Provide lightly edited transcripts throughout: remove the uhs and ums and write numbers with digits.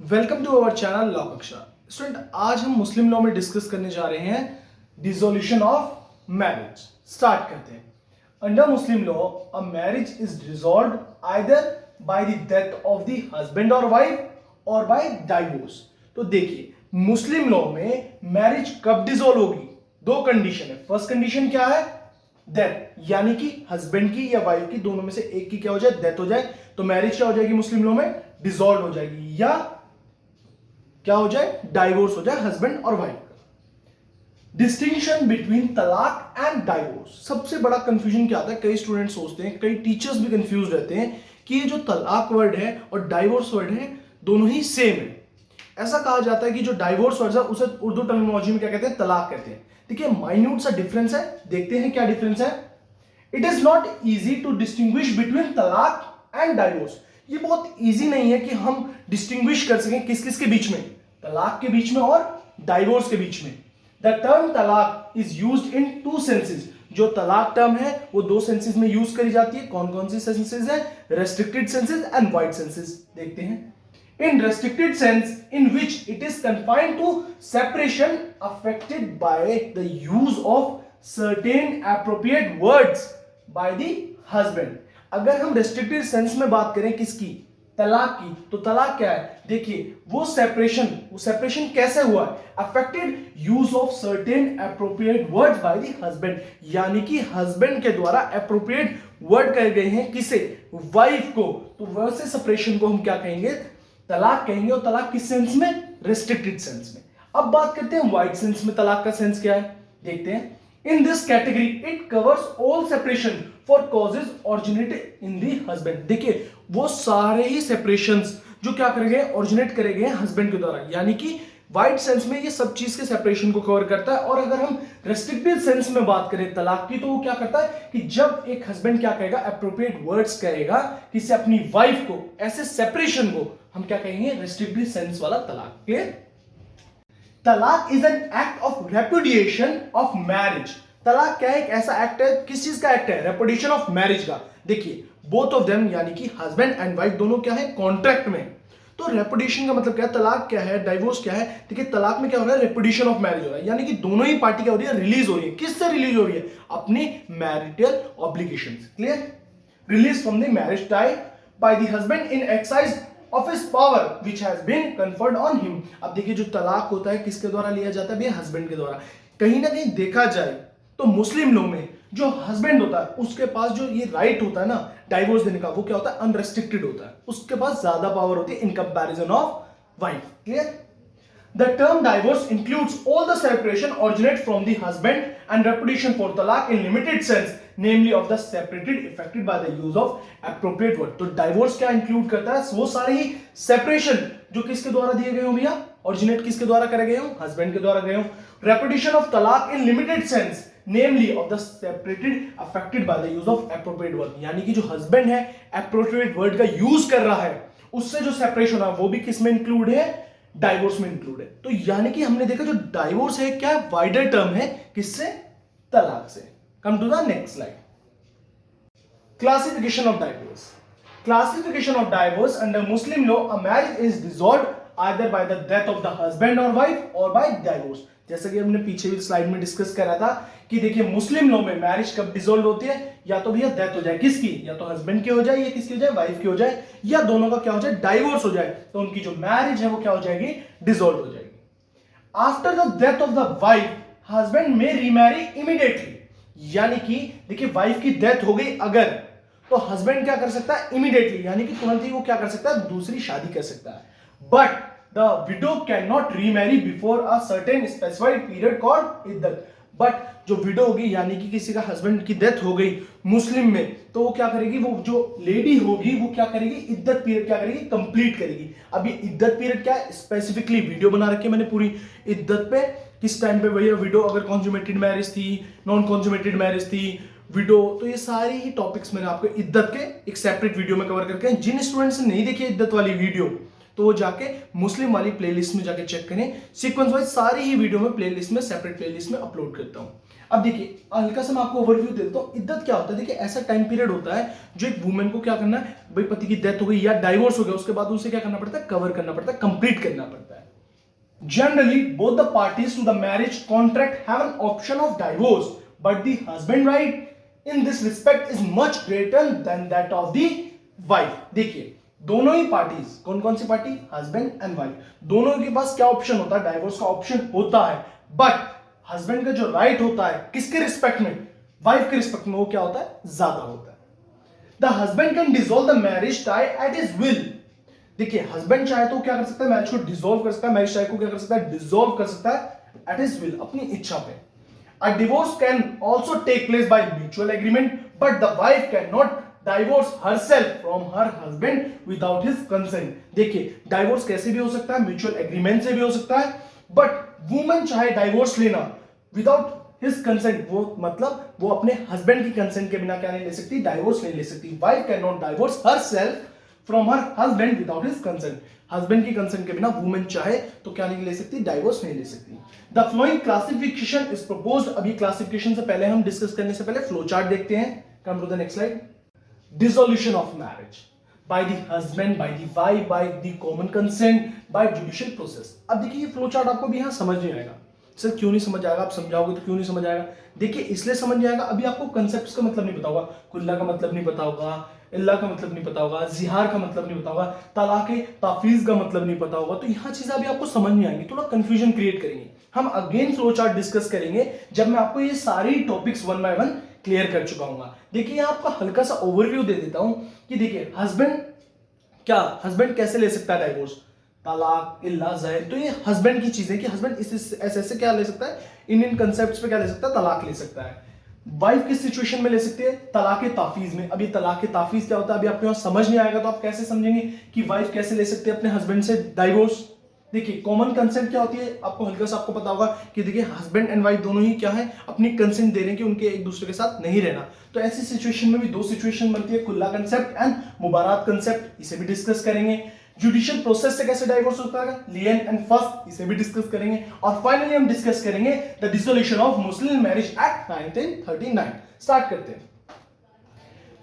Welcome to our channel law कक्षा। Student, आज हम मुस्लिम लॉ में डिस्कस करने जा रहे हैं डिसोल्यूशन ऑफ मैरिज। स्टार्ट करते हैं। Under Muslim law a marriage is dissolved either by the death of the husband और वाइफ और बाय डाइवोर्स। तो देखिए, मुस्लिम लॉ में मैरिज कब डिसॉल्व होगी? दो कंडीशन है। फर्स्ट कंडीशन क्या है? डेथ, यानी कि हस्बैंड की या वाइफ की दोनों में से एक की क्या हो जाए? डेथ हो जाए, तो मैरिज क्या हो जाएगी मुस्लिम लॉ में? डिसॉल्व हो जाएगी। या क्या हो जाए? डाइवोर्स हो जाए हस्बैंड और वाइफ का। Distinction between talaq and divorce. सबसे बड़ा कंफ्यूजन क्या आता है? कई स्टूडेंट सोचते हैं, कई टीचर्स भी कंफ्यूज रहते हैं कि ये जो तलाक वर्ड है और डाइवोर्स वर्ड है दोनों ही सेम है। ऐसा कहा जाता है कि जो डाइवोर्स वर्ड है उसे उर्दू टर्मिनोलॉजी में क्या कहते हैं? तलाक कहते हैं। देखिए, माइन्यूट सा डिफरेंस है, देखते हैं क्या डिफरेंस है। It is not easy to distinguish between talaq and divorce. ये बहुत इजी नहीं है कि हम डिस्टिंग्विश कर सकें किस किस के बीच में, तलाक के बीच में और डाइवोर्स के बीच में। The term talaq is used in two senses. जो तलाक टर्म है वो दो सेंसेस में यूज करी जाती है। कौन कौन सी सेंसेस है? Restricted senses and wide senses. देखते हैं। In restricted sense, in which it is confined to separation affected by the use of certain appropriate words by the husband। अगर हम restricted sense में बात करें किसकी? तलाक की, तो तलाक क्या है? देखिए, वो सेपरेशन कैसे हुआ है? affected use of certain appropriate words by the husband, यानी कि हस्बैंड के द्वारा appropriate word कहे गए हैं किसे? वाइफ को। तो वैसे सेपरेशन को हम क्या कहेंगे? तलाक कहेंगे। और तलाक किस सेंस में? रेस्ट्रिक्टेड सेंस में। अब बात करते हैं वाइड सेंस में तलाक का सेंस क्या है, देखते हैं। In this category it covers all separation for causes originated in the husband. देखिए, वो सारे ही सेपरेशंस जो क्या करेंगे? ओरिजिनेट करे गए हस्बैंड के द्वारा, यानी कि वाइड सेंस में ये सब चीज के सेपरेशन को कवर करता है। और अगर हम रेस्ट्रिक्टेड सेंस में बात करें तलाक की, तो वो क्या करता है कि जब एक हस्बैंड क्या कहेगा? अप्रोप्रिएट वर्ड्स कहेगा किसी अपनी वाइफ को, ऐसे सेपरेशन को हम क्या कहेंगे? रेस्ट्रिक्टेड सेंस वाला तलाक। Clear? Talaq is an act of repudiation of marriage. तलाक क्या है? एक ऐसा एक्ट है, किस चीज का एक्ट है? रेपुडिएशन ऑफ मैरिज का। देखिए, बोथ ऑफ देम यानी कि हस्बैंड एंड वाइफ दोनों क्या है? कॉन्ट्रैक्ट में। तो रेपुडिएशन का मतलब क्या है? तलाक क्या है? डाइवोर्स क्या है? देखिए, तलाक में क्या हो रहा है? रेपुडिएशन ऑफ मैरिज हो रहा है, यानी कि दोनों ही पार्टी क्या हो रही है? रिलीज हो रही है। किससे रिलीज हो रही है? अपनी marital obligations. Clear? Release from the marriage tie bye the husband in exercise of his power which has been conferred on him। अब देखिए, जो तलाक होता है किसके द्वारा लिया जाता है? हस्बैंड के द्वारा। कहीं ना कहीं देखा जाए तो मुस्लिम लॉ में जो हस्बैंड होता है उसके पास जो ये राइट होता है ना डाइवोर्स देने का, वो क्या होता है? अनरेस्ट्रिक्टेड होता है। उसके पास ज्यादा पावर होती है in comparison of wife. Clear? The term divorce includes all the separation originate from the husband and repudiation for talaq in limited sense, namely of the separated effected by the use of appropriate word। तो divorce क्या include करता है? वो सारे ही separation जो किसके द्वारा दिए गए हो भैया? originate किसके द्वारा करे गए हो? husband के द्वारा गए हो। repudiation of talaq in limited sense, namely of the separated affected by the use of appropriate word, यानी कि जो husband है appropriate word का use कर रहा है, उससे जो separation है वो भी किसमें include है? डाइवोर्स में इंक्लूड है। तो यानी कि हमने देखा जो डाइवोर्स है क्या वाइडर टर्म है, किससे? तलाक से। Come to the next slide. Classification of divorce. Classification of divorce under Muslim law a marriage is dissolved either by the death of the husband और वाइफ और बाय डाइवोर्स। जैसा कि हमने पीछे भी स्लाइड में डिस्कस करा था कि देखिए, मुस्लिम लॉ में मैरिज कब डिसॉल्व होती है? या तो भैया डेथ हो जाए किसकी, या तो हस्बैंड की हो जाए, या किसकी हो जाए? वाइफ की हो जाए, या दोनों का क्या हो जाए? डाइवोर्स हो जाए, तो उनकी जो मैरिज है वो क्या हो जाएगी? डिसॉल्व हो जाएगी। After the death of the wife husband में रीमैरी इमीडिएटली, यानी कि देखिए, वाइफ की डेथ हो गई अगर, तो हस्बैंड क्या कर सकता है? इमीडिएटली, यानी कि तुरंत ही वो क्या कर सकता है? दूसरी शादी कर सकता है। But the widow cannot remarry before a certain specified period called iddat. But जो विडो होगी, यानी कि किसी का हस्बैंड की डेथ हो गई मुस्लिम में, तो वो क्या करेगी? वो जो लेडी होगी वो क्या करेगी? इद्दत पीरियड क्या करेगी? कंप्लीट करेगी। अब ये इद्दत पीरियड क्या है? स्पेसिफिकली वीडियो बना रखी है मैंने पूरी इद्दत पे, किस टाइम पे भैया विडो अगर कॉन्जुमेटेड मैरिज थी, नॉन कॉन्जुमेटेड मैरिज थी, विडो, तो ये सारे ही टॉपिक्स मैंने आपको इद्दत के एक सेपरेट वीडियो में कवर करके, जिन स्टूडेंट्स ने नहीं देखी इद्दत वाली वीडियो तो वो जाके मुस्लिम वाली प्लेलिस्ट में जाके चेक करें। सीक्वेंस वाइज सारी ही वीडियो में प्लेलिस्ट में, सेपरेट प्लेलिस्ट में अपलोड करता हूं। अब देखिए हल्का सा मैं आपको ओवरव्यू दे देता हूं, इद्दत क्या होता है। देखिए ऐसा टाइम पीरियड होता है जो एक वुमेन को क्या करना है, भाई पति की डेथ हो गई या डाइवोर्स हो गया, उसके बाद उसे क्या करना पड़ता है, कवर करना पड़ता है, कंप्लीट करना पड़ता है। Generally, both the parties to the marriage contract have an option of divorce, but the husband right in this respect is much greater than that of the wife. देखिए दोनों ही पार्टीज, कौन कौन सी पार्टी, हस्बैंड एंड वाइफ, दोनों के पास क्या option होता है, divorce का ऑप्शन होता है, बट हस्बैंड का जो राइट होता है किसके रिस्पेक्ट में, वाइफ के रिस्पेक्ट में, वो क्या होता है, ज्यादा होता है। The husband can dissolve the marriage tie at his will. देखिए हस्बैंड चाहे तो क्या कर सकता है, मैरिज को डिसॉल्व कर सकता है, मैरिज टाई को क्या कर सकता है, डिसॉल्व कर सकता है एट हिज विल, अपनी इच्छा पे। A divorce can also take place by mutual agreement, but the wife can not divorce herself from her husband without his consent. देखिए डाइवोर्स कैसे भी हो सकता है, म्यूचुअल एग्रीमेंट से भी हो सकता है, बट वुमन चाहे डाइवोर्स लेना विदाउट हिज कंसेंट, वो मतलब वो अपने हस्बैंड की कंसेंट के बिना क्या नहीं ले सकती, डाइवोर्स नहीं ले सकती। Wife can not divorce herself from her husband without his consent. Husband की कंसेंट के बिना वुमेन चाहे तो क्या नहीं ले सकती, डाइवोर्स नहीं ले सकती। The flowing classification is proposed. अभी क्लासिफिकेशन से पहले हम डिस्कस करने से पहले फ्लो चार्ट देखते हैं। Come to the next slide. Dissolution of marriage by the husband, by the wife, by the common consent, by judicial process। अब देखिए ये फ्लो चार्ट आपको भी यहाँ समझ नहीं आएगा। सर क्यों नहीं समझ आएगा, आप समझाओगे तो क्यों नहीं समझ आएगा। देखिए इसलिए समझ नहीं आएगा, अभी आपको कंसेप्ट्स का मतलब नहीं पता होगा, कुल्ला का मतलब नहीं पता होगा, इल्ला का मतलब नहीं पता होगा, जिहार का मतलब नहीं पता होगा, तलाक ताफीज का मतलब नहीं पता होगा, तो यहाँ चीजें अभी आपको समझ नहीं आएंगी, थोड़ा कंफ्यूजन क्रिएट करेंगे। हम अगेन फ्लो चार्ट डिस्कस करेंगे जब मैं आपको ये सारी topics one by one clear कर चुका हूँ। देखिए यहाँ आपका हल्का सा ओवरव्यू दे देता हूं कि देखिए हस्बैंड कैसे ले सकता है डाइवोर्स, तलाक, इल्ला, ज़हर, तो ये हस्बैंड की चीज है कि हस्बैंड ऐसे क्या ले सकता है, इन कंसेप्ट्स पे क्या ले सकता है, तलाक ले सकता है। वाइफ किस सिचुएशन में ले सकती है, तलाक ताफीज में। अभी तलाक ताफीज क्या होता है, अभी आपको यहाँ समझ नहीं आएगा तो आप कैसे समझेंगे कि वाइफ कैसे ले सकती है अपने हस्बैंड से डाइवोर्स। देखिए कॉमन कंसेंट क्या होती है, आपको हल्का सा आपको पता होगा कि देखिए हस्बैंड एंड वाइफ दोनों ही क्या है, अपनी कंसेंट दे रहे हैं कि उनके एक दूसरे के साथ नहीं रहना। तो ऐसी सिचुएशन में भी दो सिचुएशन बनती है, कुल्ला कंसेप्ट एंड मुबारात कंसेप्ट, इसे भी डिस्कस करेंगे। जुडिशियल प्रोसेस से कैसे डाइवोर्स होता है, लियन एंड फर्स्ट, इसे भी डिस्कस करेंगे। और फाइनली हम डिस्कस करेंगे the dissolution of Muslim marriage act 1939। Start करते हैं।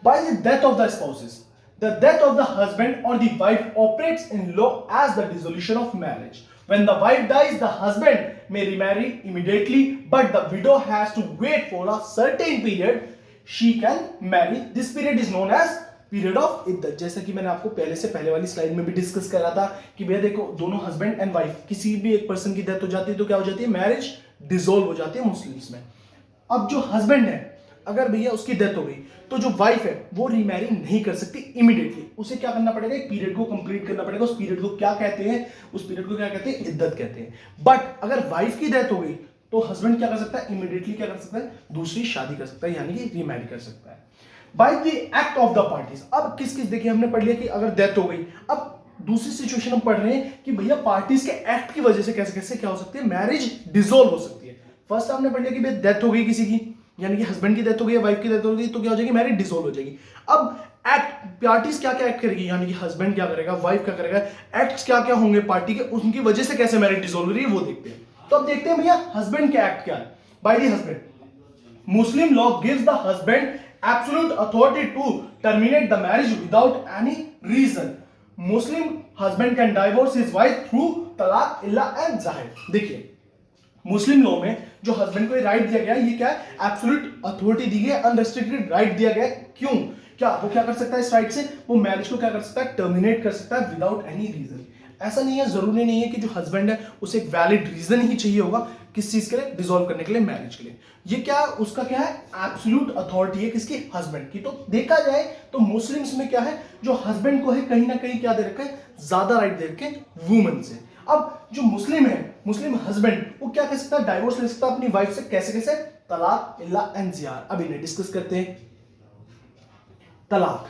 Bye the death of the spouses, the death of the husband or the wife operates in law as the dissolution of marriage. When the wife dies, the husband may remarry immediately, but the widow has to wait for a certain period. She can marry. This period is known as period of इद्दत। जैसा कि मैंने आपको पहले वाली slide में भी discuss करा था कि भैया देखो दोनों हस्बैंड एंड वाइफ किसी भी एक पर्सन की डेथ हो जाती है तो क्या हो जाती है, मैरिज डिसॉल्व हो जाती है मुस्लिम्स में। अब जो हस्बैंड है अगर भैया उसकी डेथ हो गई तो जो वाइफ है वो रीमैरी नहीं कर सकती इमीडिएटली, उसे क्या करना पड़ेगा, एक पीरियड को कंप्लीट करना पड़ेगा। उस पीरियड को क्या कहते हैं, उस पीरियड को क्या कहते हैं, इद्दत कहते हैं। बट अगर वाइफ की डेथ हो गई तो हस्बैंड क्या कर सकता है, इमीडिएटली क्या कर सकता है, दूसरी शादी कर सकता है, यानी कि रीमैरी कर सकता है by the act of the parties. अब किस देखिए हमने पढ़ लिया कि अगर डेथ हो गई, अब दूसरी सिचुएशन हम पढ़ रहे हैं कि भैया पार्टीज के एक्ट की वजह से कैसे कैसे क्या हो सकती है, मैरिज डिसॉल्व हो सकती है। फर्स्ट हमने पढ़ लिया कि भैया डेथ हो गई किसी की, यानी कि हस्बैंड की डेथ हो गई, वाइफ की डेथ हो गई, तो क्या हो जाएगी, मैरिज डिसॉल्व हो जाएगी। अब एक्ट पार्टीज क्या क्या एक्ट करेगी, यानी कि हस्बैंड क्या करेगा, वाइफ क्या करेगा, एक्ट्स क्या क्या होंगे पार्टी के, उनकी वजह से कैसे मैरिज डिसॉल्व हो रही है वो देखते हैं। तो अब देखते हैं भैया हस्बैंड के एक्ट क्या है। By the husband, Muslim law gives the husband absolute authority to terminate the marriage without any reason. Muslim husband can divorce his wife through talaq, ila and ज़ाहिर। देखिए मुस्लिम लॉ में जो हस्बैंड को राइट दिया गया है, ये क्या है, एब्सोल्यूट अथॉरिटी दी गई है, अनरेस्ट्रिक्टेड राइट दिया गया है। क्यों, क्या वो क्या कर सकता है इस राइट से, वो मैरिज को क्या कर सकता है, टर्मिनेट कर सकता है विदाउट एनी रीजन। ऐसा नहीं है, जरूरी नहीं है कि जो हस्बैंड है उसे एक वैलिड रीजन ही चाहिए होगा किस चीज के लिए, डिसॉल्व करने के लिए, मैरिज के लिए। ये क्या उसका क्या है, एब्सोल्यूट अथॉरिटी है किसकी, हस्बैंड की। तो देखा जाए तो मुस्लिम्स में क्या है, जो हस्बैंड को है कहीं ना कहीं क्या दे रखा है, ज्यादा राइट दे रखे वुमन से। अब जो मुस्लिम है, मुस्लिम हस्बैंड वो क्या कर सकता है, डाइवोर्स ले सकता है अपनी वाइफ से, कैसे कैसे, तलाक, इल्ला एंड ज़िहार। अब इन्हें डिस्कस करते हैं। तलाक,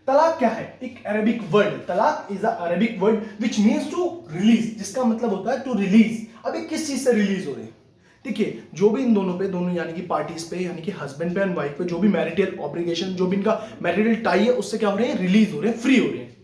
तलाक क्या है, एक Arabic word, talaq is a Arabic word which means to release, जिसका मतलब होता है टू रिलीज। अब ये किस चीज से रिलीज हो रहे हैं, देखिए जो भी इन दोनों पे, दोनों यानी कि पार्टीज पे, यानी कि हस्बैंड पे एंड वाइफ पे जो भी मैरिटल ऑब्लिगेशन, जो भी इनका मैरिटल टाई है, उससे क्या हो रहे हैं, रिलीज हो रहे हैं, फ्री हो रहे हैं।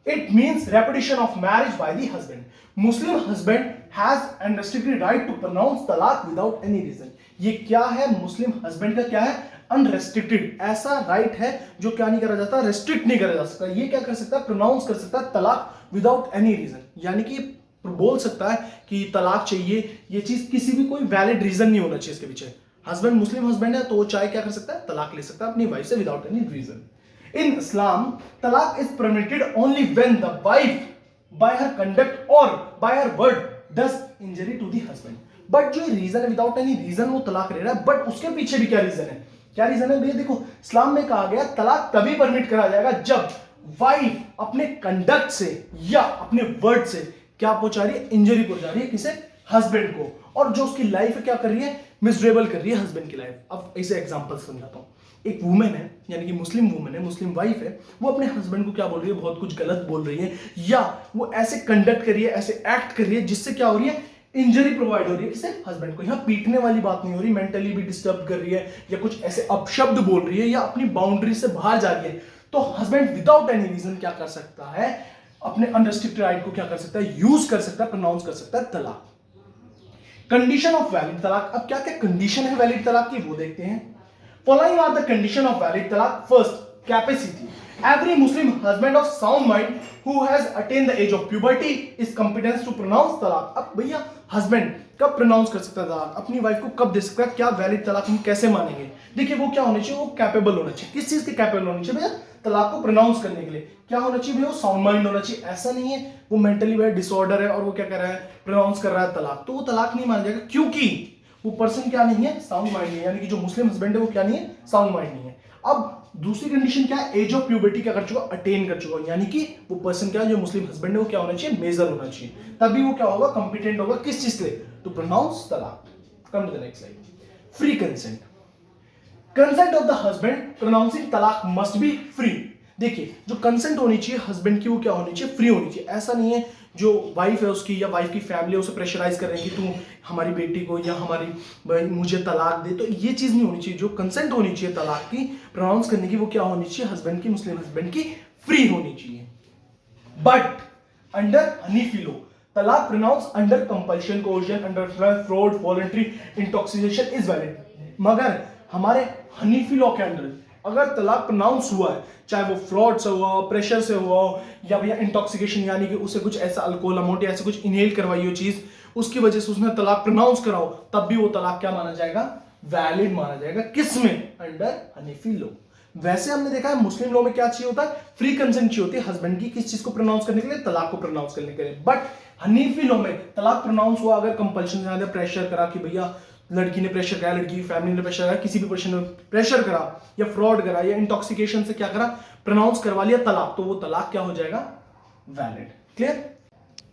It means repetition of marriage by the husband. Muslim husband has unrestricted right to pronounce talaq without any reason. ये क्या है, मुस्लिम हस्बैंड का क्या है, अनरेस्ट्रिक्टेड, ऐसा राइट है जो क्या नहीं करा जाता, रेस्ट्रिक्ट नहीं करा जा सकता। ये क्या कर सकता है, प्रोनाउंस कर सकता है तलाक विदाउट एनी रीजन, यानी कि बोल सकता है कि तलाक चाहिए, ये चीज किसी भी कोई वैलिड रीजन नहीं होना चाहिए इसके पीछे। हस्बैंड मुस्लिम हस्बैंड है तो वो चाहे क्या कर सकता है, तलाक ले सकता है अपनी वाइफ से without any reason. In Islam talaq is permitted only when the wife by her conduct और by her word does injury to the husband. But जो रीजन है, विदाउट एनी रीजन वो तलाक ले रहा है, बट उसके पीछे भी क्या रीजन है, क्या रीजन है भैया, देखो इस्लाम में कहा गया तलाक तभी परमिट करा जाएगा जब वाइफ अपने कंडक्ट से या अपने वर्ड से क्या पहुंचा रही है, इंजरी पहुंचा रही है किसे, हस्बैंड को, और जो उसकी लाइफ है क्या कर रही है, मिजरेबल कर रही है हस्बैंड की लाइफ। अब इसे एग्जांपल समझाता हूं। एक वुमेन है, यानी कि मुस्लिम वुमेन है, मुस्लिम वाइफ है, वो अपने हस्बैंड को क्या बोल रही है, बहुत कुछ गलत बोल रही है, या वो ऐसे कंडक्ट कर रही है, ऐसे एक्ट कर रही है जिससे क्या हो रही है, इंजरी प्रोवाइड हो रही है किसे, हस्बैंड को। यहां पीटने वाली बात नहीं हो रही, मेंटली भी डिस्टर्ब कर रही है या कुछ ऐसे अपशब्द बोल रही है या अपनी बाउंड्री से बाहर जा रही है, तो हस्बैंड विदाउट एनी रीजन क्या कर सकता है, अपने अनरेस्ट्रिक्टेड राइट को क्या कर सकता है, यूज कर सकता है, प्रोनाउंस कर सकता है तलाक। कंडीशन ऑफ वैलिड तलाक, अब क्या क्या कंडीशन है वैलिड तलाक की वो देखते हैं। Following are the condition of valid talaq. First, capacity. Every Muslim husband of sound mind who has attained the age of puberty is competent to pronounce तलाक। अब भैया हस्बैंड कब प्रोनाउंस कर सकता है तलाक, अपनी वाइफ को कब दे सकता है, क्या वैलिड तलाक हम कैसे मानेंगे, देखिए वो क्या होना चाहिए, वो कैपेबल होना चाहिए। किस चीज के कैपेबल होना चाहिए भैया, तलाक को प्रोनाउंस करने के लिए क्या होना चाहिए भैया, वो साउंड माइंड होना चाहिए। ऐसा नहीं है वो मेंटली वह डिसऑर्डर है और वो क्या कर रहा है, प्रोनाउंस कर रहा है तलाक, तो वो तलाक नहीं माना जाएगा, क्योंकि वो पर्सन क्या नहीं है, साउंड माइंड नहीं है, यानी कि जो मुस्लिम हस्बैंड है वो क्या नहीं है, साउंड माइंड नहीं है। अब दूसरी कंडीशन क्या है, एज ऑफ प्यूबर्टी क्या कर चुका, अटेन कर चुका, यानी कि वो पर्सन क्या, जो मुस्लिम हस्बैंड है वो क्या होना चाहिए, मेजर होना चाहिए, तभी वो क्या होगा, कॉम्पिटेंट होगा किस चीज के लिए, to pronounce talaq. Come to the next slide. Free consent. Consent of the husband pronouncing talaq must be free. देखिए जो कंसेंट होनी चाहिए हस्बैंड की वो क्या होनी चाहिए, फ्री होनी चाहिए। ऐसा नहीं है जो वाइफ है उसकी या वाइफ की फैमिली है उसे प्रेशराइज कर रहे हैं कि तू हमारी बेटी को या हमारी मुझे तलाक दे, तो ये चीज नहीं होनी चाहिए। जो कंसेंट होनी चाहिए तलाक की प्रोनाउंस करने की वो क्या होनी चाहिए, हस्बैंड की, मुस्लिम हस्बैंड की फ्री होनी चाहिए। But under Hanafi law talaq pronounce under compulsion, coercion, under fraud, voluntary intoxication is valid. मगर हमारे हनीफी लॉ के अंडर अगर तलाक प्रोनाउंस हुआ है, चाहे वो फ्रॉड से हुआ हो, प्रेशर से हुआ हो, या भैया इंटॉक्सिकेशन यानी कि उसे कुछ ऐसा अल्कोहल अमाउंट या ऐसे कुछ इनहेल करवाई हो चीज, उसकी वजह से उसने तलाक प्रोनाउंस कराओ, तब भी वो तलाक क्या माना जाएगा, वैलिड माना जाएगा। किसमें, अंडर हनीफी लॉ। वैसे हमने देखा है मुस्लिम लॉ में क्या चाहिए होता है, फ्री कंसेंट चाहिए होती है हस्बैंड की, किस चीज को प्रोनाउंस करने के लिए, तलाक को प्रोनाउंस करने के लिए। बट हनीफी लॉ में तलाक प्रोनाउंस हुआ अगर कंपल्शन से, प्रेशर करा कि भैया लड़की ने प्रेशर करा, लड़की की फैमिली ने प्रेशर करा, किसी भी पर्सन ने प्रेशर करा या फ्रॉड करा या इंटॉक्सिकेशन से क्या करा, प्रोनाउंस करवा लिया तलाक, तो वो तलाक क्या हो जाएगा, वैलिड। क्लियर।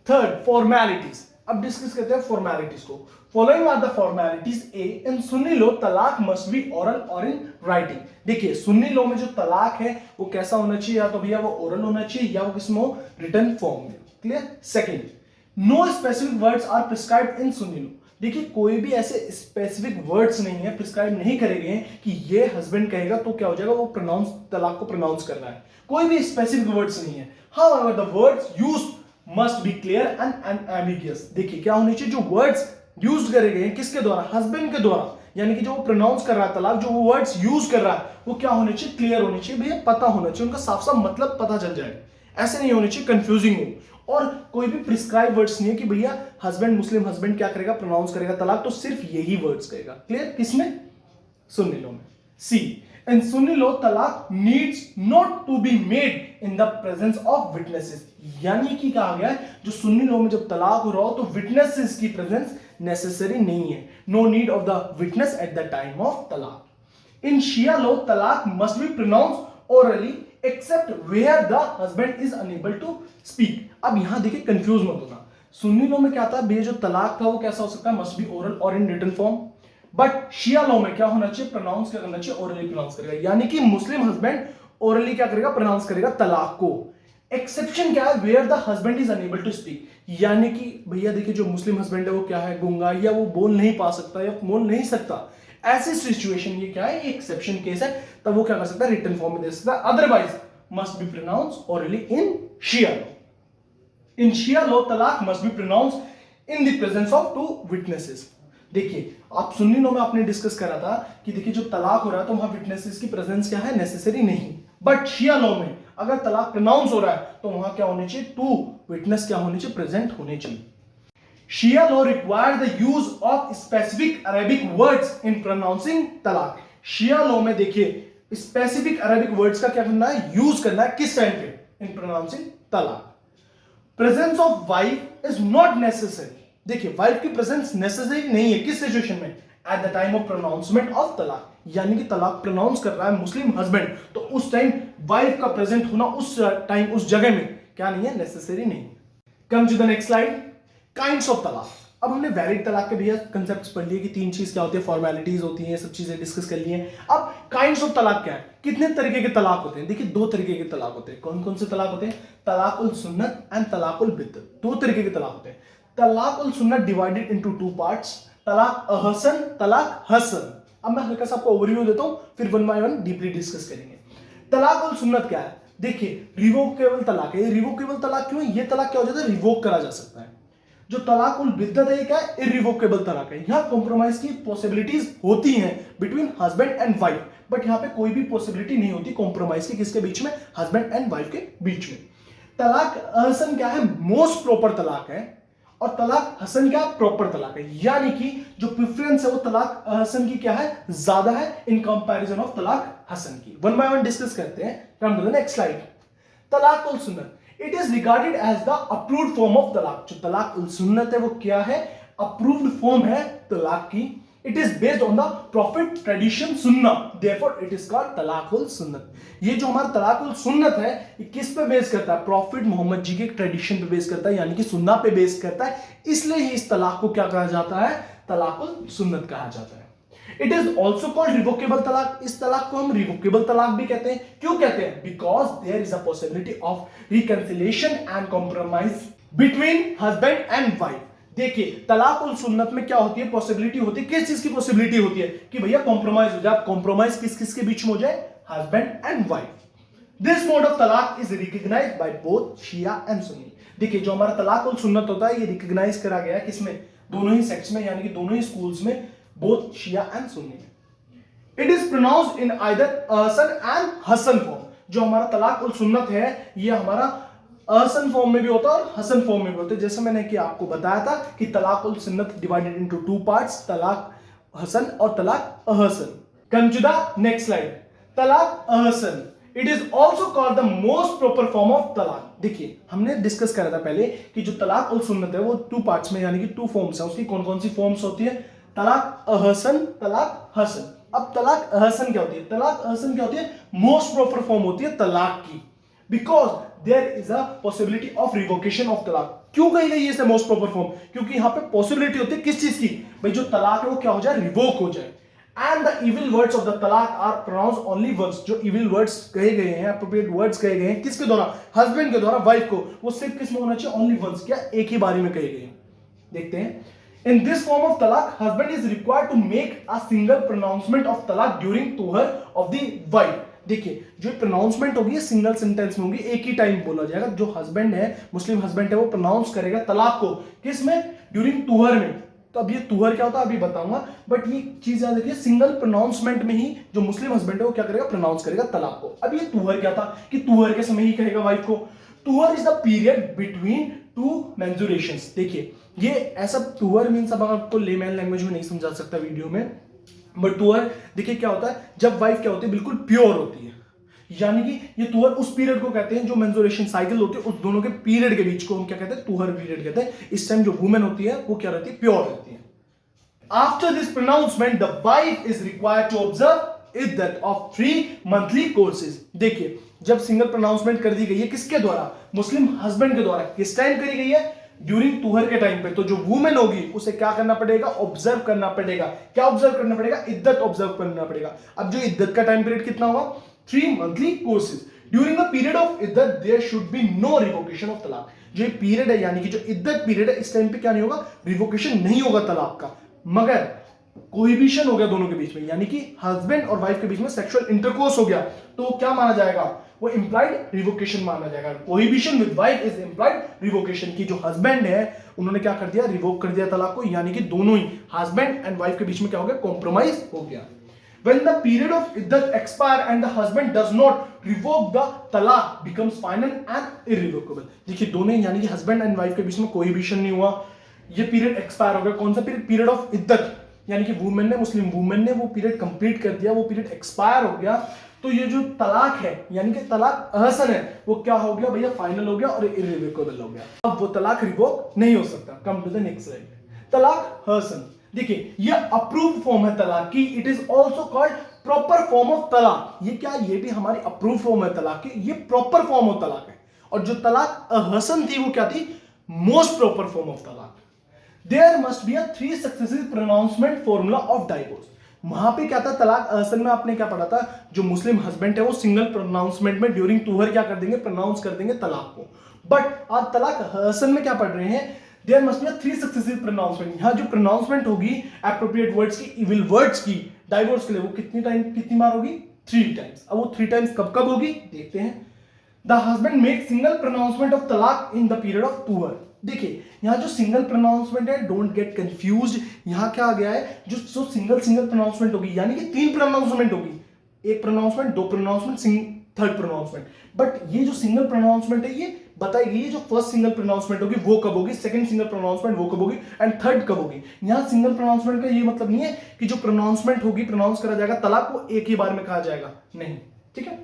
Third, formalities. अब डिस्कस करते हैं फॉर्मेलिटीज को। Following are the formalities. A, in Sunni law talaq must be oral और इन राइटिंग। देखिए सुन्नी लॉ में जो तलाक है वो कैसा होना चाहिए, या तो भैया वो ओरल होना चाहिए या वो किसमें हो, रिटन फॉर्म में। Clear. Second, no specific words are prescribed in Sunni law. देखिए कोई भी ऐसे स्पेसिफिक वर्ड्स नहीं है, प्रिस्क्राइब नहीं करे गए कि ये हस्बैंड कहेगा तो क्या हो जाएगा, वो प्रोनाउंस, तलाक को प्रोनाउंस करना है, कोई भी स्पेसिफिक वर्ड्स नहीं है। However the words used must be clear and unambiguous. देखिए क्या होनी चाहिए, जो वर्ड्स यूज करे गए हैं किसके द्वारा, हस्बैंड के द्वारा, यानी कि जो वो प्रोनाउंस कर रहा है तलाक, जो वो वर्ड्स यूज कर रहा है वो क्या होने चाहिए, क्लियर होने चाहिए भैया, पता होना चाहिए, उनका साफ साफ मतलब पता चल जाए, ऐसे नहीं होने चाहिए कंफ्यूजिंग हो। और कोई भी प्रिस्क्राइब वर्ड्स नहीं है कि भैया हस्बैंड, मुस्लिम हस्बैंड क्या करेगा, प्रोनाउंस करेगा तलाक, तो सिर्फ यही वर्ड्स कहेगा। क्लियर। किसमें, सुन्नी लॉ में। C, in Sunni law talaq needs not to be made in the presence of witnesses. यानी कि कहा गया है जो सुन्नी लॉ में जब तलाक हो रहा हो तो विटनेसेस की प्रेजेंस नेसेसरी नहीं है, no need of the witness at the time of talaq. In Shia law talaq must be pronounce orally except where the husband is unable to speak। अब यहां देखिए कंफ्यूज मत होना, सुन्नी लॉ में क्या था, बे जो तलाक था वो कैसा हो सकता है, मस्ट बी ओरल और in written form. But Shia law में क्या होना चाहिए, प्रोनाउंस क्या करना चाहिए, ओरली प्रोनाउंस करेगा, यानी कि मुस्लिम हस्बैंड ओरली क्या करेगा, प्रोनाउंस करेगा तलाक को। एक्सेप्शन क्या है, where the husband is unable to speak, यानी कि भैया देखिए जो मुस्लिम हस्बैंड है वो क्या है, गूंगा, या वो बोल नहीं पा सकता या बोल नहीं सकता, ऐसी सिचुएशन ये क्या है, ये एक्सेप्शन केस है, तब वो क्या कर सकता है, रिटन फॉर्म में दे सकता है, otherwise must be pronounce orally in Shia law. In Shia law talaq must be pronounce in the presence of two witnesses. देखिए आप सुन्नी लॉ में आपने डिस्कस करा था कि देखिए जो तलाक हो रहा है तो वहां विटनेसेस की प्रेजेंस क्या है, नेसेसरी नहीं। बट शिया लॉ में अगर तलाक प्रोनाउंस हो रहा है तो वहां क्या होने चाहिए, 2 विटनेस क्या होने चाहिए, प्रेजेंट होने चाहिए। Shia law require the use of specific Arabic words in pronouncing talaq. Shia law में देखिए स्पेसिफिक अरेबिक वर्ड्स का क्या करना है, यूज करना है, किस टाइम पे, इन प्रोनाउंसिंग तलाक। Presence of wife is not necessary. देखिए वाइफ की प्रेजेंस नेसेसरी नहीं है, किस सिचुएशन में, eight the time of pronouncement of तलाक। यानी कि तलाक प्रोनाउंस कर रहा है मुस्लिम हस्बैंड, तो उस टाइम वाइफ का प्रेजेंट होना उस टाइम उस जगह में क्या नहीं है, नेसेसरी नहीं। Come to the next slide, kinds of talaq. अब हमने वैलिड तलाक के भैया कंसेप्ट्स पढ़ लिए कि 3 चीज क्या होती है, फॉर्मेलिटीज होती हैं, सब चीजें डिस्कस कर ली हैं। अब काइंड्स ऑफ तलाक क्या है, कितने तरीके के तलाक होते हैं। देखिए 2 तरीके के तलाक होते हैं। कौन कौन से तलाक होते हैं, तलाकुल सुन्नत एंड तलाकुल बिद्दत। 2 तरीके के तलाक होते हैं। तलाकुल सुन्नत डिवाइडेड इनटू 2 पार्ट्स, तलाक अहसन, तलाक हसन। अब मैं हल्का सा आपको ओवरव्यू देता हूं, फिर 1 बाय 1 डीपली डिस्कस करेंगे। तलाकुल सुन्नत क्या है, देखिए रिवोकेबल तलाक है। रिवोकेबल तलाक क्यों है, ये तलाक क्या हो जाता है, रिवोक करा जा सकता है। जो तलाकुल बिद्दत है क्या है, इररिवोकेबल तलाक है। यहां कॉम्प्रोमाइज की पॉसिबिलिटीज होती हैं between husband and wife, but यहां पे कोई भी पॉसिबिलिटी नहीं होती कॉम्प्रोमाइज की, किसके बीच में, हस्बैंड एंड वाइफ के बीच में। तलाक अहसन क्या है, मोस्ट प्रॉपर तलाक है, और तलाक हसन क्या, प्रॉपर तलाक है। यानी कि जो प्रेफरेंस है वो तलाक हसन की क्या है, ज्यादा है इन कंपैरिजन ऑफ तलाक हसन की। 1 बाय 1 डिस्कस करते हैं। Come to the next slide. Talaqul Sunnat, it is regarded as the approved form of talaq. जो तलाक उल सुन्नत है वो क्या है, अप्रूव्ड फॉर्म है तलाक की। It is based on the profit tradition सुन्ना, देयरफॉर इट इज कॉल्ड तलाक उल सुन्नत। ये जो हमारा तलाक उल सुन्नत है ये किस पे बेस करता है, प्रॉफिट मोहम्मद जी के ट्रेडिशन पे बेस करता है, यानी कि सुन्ना पे बेस करता है। इसलिए ही इस तलाक को क्या कहा जाता है, तलाक उल सुन्नत कहा जाता है। It is also called revocable तलाक। इस तलाक को हम रिवोकेबल तलाक भी कहते हैं। क्यों कहते हैं, because there is a possibility of reconciliation and compromise between husband and wife. देखिए तलाक उल सुन्नत में क्या होती है, पॉसिबिलिटी होती है, किस चीज की पॉसिबिलिटी होती है, कि भैया कॉम्प्रोमाइज हो जाए। कॉम्प्रोमाइज किस किस के बीच में हो जाए, husband and wife. This mode of talaq is recognised by both Shia and Sunni. देखिए जो हमारा तलाक उल सुन्नत होता है ये रिकॉग्नाइज करा गया है किसमें, दोनों ही सेक्ट्स में, यानी कि दोनों ही स्कूल्स में, both Shia and Sunni में। It is pronounced in either ahsan and hasan form। जो हमारा तलाक उल सुन्नत है ये हमारा ahsan फॉर्म में भी होता है और हसन फॉर्म में भी होता है। जैसे मैंने कि आपको बताया था कि तलाक उल सुन्नत डिवाइडेड इनटू 2 पार्ट्स, तलाक हसन और Talaq Ahsan. Come to the next slide. तलाक Ahsan, it is also called the most proper form of talaq. देखिए हमने डिस्कस करा था पहले कि जो तलाक उल सुन्नत है वो 2 पार्ट्स में, यानी कि 2 फॉर्म्स है। उसकी कौन कौन सी फॉर्म्स होती है, तलाक अहसन, तलाक हसन। अब तलाक अहसन क्या होती है, तलाक अहसन क्या होती है, मोस्ट प्रॉपर फॉर्म होती है तलाक की, because there is a possibility of revocation of talaq. क्यों कही गई है इसे मोस्ट प्रॉपर फॉर्म, क्योंकि यहां पे पॉसिबिलिटी होती है किस चीज की, भाई जो तलाक है वो क्या हो जाए, रिवोक हो जाए। And the evil words of the तलाक आर प्रोनाउंस ओनली वंस। जो इविल वर्ड्स कहे गए हैं, अप्रोप्रिएट वर्ड्स कहे गए हैं किसके द्वारा, हस्बैंड के द्वारा वाइफ को, वो सिर्फ किस में होना चाहिए, ओनली वंस, क्या एक ही बारी में कहे गए हैं। देखते हैं। In this form of talaq, husband is required to make a single pronouncement of talaq during tuhr of the wife। देखिए जो प्रोनाउंसमेंट होगी ये सिंगल सेंटेंस में होगी, एक ही टाइम बोला जाएगा। जो हस्बैंड है, मुस्लिम हस्बैंड है, वो प्रोनाउंस करेगा तलाक को किस में, ड्यूरिंग तुहर में। तो अब ये तुहर क्या होता है अभी बताऊंगा, बट ये चीज याद रखिए सिंगल प्रोनाउंसमेंट में ही जो मुस्लिम हस्बैंड है वो क्या करेगा, प्रोनाउंस करेगा तलाक को। अब ये तुहर क्या था कि तुहर के समय ही कहेगा वाइफ को। तुहर इज द पीरियड बिटवीन 2 मेंस्ट्रुएशंस। देखिए ये ऐसा तुहर मींस, अब आपको लेमैन लैंग्वेज में नहीं समझा सकता वीडियो में, बट तुहर देखिए क्या होता है, जब वाइफ क्या होती है, बिल्कुल प्योर होती है। यानी कि ये तुहर उस पीरियड को कहते हैं जो मेंस्ट्रुएशन साइकिल होती है, उस दोनों के पीरियड के बीच को हम क्या कहते हैं, तुहर पीरियड कहते हैं। इस टाइम जो वुमेन होती है वो क्या रहती है, प्योर रहती है। After this pronouncement the wife is required to observe iddat of 3 monthly courses. देखिए जब सिंगल प्रोनाउंसमेंट कर दी गई है किसके द्वारा, मुस्लिम हस्बैंड के द्वारा, किस टाइम करी गई है, ड्यूरिंग तुहर के टाइम पे। तो जो वुमेन होगी उसे क्या करना पड़ेगा, ऑब्जर्व करना पड़ेगा। क्या ऑब्जर्व करना पड़ेगा, इद्दत ऑब्जर्व करना पड़ेगा। अब जो इद्दत का टाइम पीरियड कितना हुआ, 3 monthly courses. During the period of iddat there should be no revocation of talaq. जो पीरियड है यानी कि जो इद्दत पीरियड है, इस टाइम पे क्या नहीं होगा, रिवोकेशन नहीं होगा तलाक का। मगर कोहिबिशन हो गया दोनों के बीच में, यानी कि हस्बैंड और वाइफ के बीच में सेक्सुअल इंटरकोर्स हो गया, तो क्या माना जाएगा, वो इंप्लाइड रिवोकेशन माना जाएगा। Cohabitation with wife is implied revocation की जो हस्बैंड है उन्होंने क्या कर दिया, रिवोक कर दिया तलाक को, यानी कि दोनों ही हस्बैंड एंड वाइफ के बीच में क्या हो गया, कॉम्प्रोमाइज हो गया। When the period of iddat expire and the husband does not revoke the talaq becomes final and irrevocable। देखिए दोनों यानी कि हस्बैंड एंड वाइफ के बीच में कोहिबिशन नहीं हुआ, ये पीरियड एक्सपायर हो गया। कौन सा पीरियड, पीरियड ऑफ इद्दत, यानी कि वुमेन ने, मुस्लिम वुमेन ने वो पीरियड कंप्लीट कर दिया, वो पीरियड एक्सपायर हो गया, तो ये जो तलाक है यानी कि तलाक अहसन है वो क्या हो गया भैया, फाइनल हो गया और इर्रिवोकेबल हो गया। अब वो तलाक रिवोक नहीं हो सकता। Come to the next slide. तलाक अहसन, देखिए ये अप्रूव फॉर्म है तलाक की, it is also called proper form of talaq. ये क्या, ये भी हमारी अप्रूव फॉर्म है तलाक की, ये प्रॉपर फॉर्म ऑफ तलाक है। और जो तलाक अहसन थी वो क्या थी, most proper form of talaq. There must be a 3 successive pronouncement formula of divorce. वहां पे क्या था, तलाक अहसन में आपने क्या पढ़ा था, जो मुस्लिम हस्बैंड है वो सिंगल प्रोनाउंसमेंट में ड्यूरिंग तुहर क्या कर देंगे, प्रोनाउंस कर देंगे तलाक को। बट आज तलाक अहसन में क्या पढ़ रहे हैं, there must be a 3 successive pronouncement. यहां जो प्रोनाउंसमेंट होगी एप्रोप्रिएट वर्ड्स की, इविल वर्ड्स की डाइवोर्स के लिए, वो कितनी बार होगी, 3 टाइम्स। अब वो 3 टाइम्स कब कब होगी देखते हैं। The husband make single pronouncement of talaq in the period of तुहर। देखिए यहां जो सिंगल प्रोनाउंसमेंट है, डोंट गेट कंफ्यूज्ड, यहां क्या आ गया है, जो सिंगल प्रोनाउंसमेंट होगी यानी कि 3 प्रोनाउंसमेंट होगी, एक pronouncement, 2 pronouncement, third pronouncement. But ये जो सिंगल प्रोनाउंसमेंट है ये बताएगी जो फर्स्ट सिंगल प्रोनाउंसमेंट होगी वो कब होगी, सेकंड सिंगल प्रोनाउंसमेंट वो कब होगी एंड थर्ड कब होगी। यहां सिंगल प्रोनाउंसमेंट का ये मतलब नहीं है कि जो प्रोनाउंसमेंट होगी, प्रोनाउंस करा जाएगा तलाक को एक ही बार में कहा जाएगा, नहीं, ठीक है।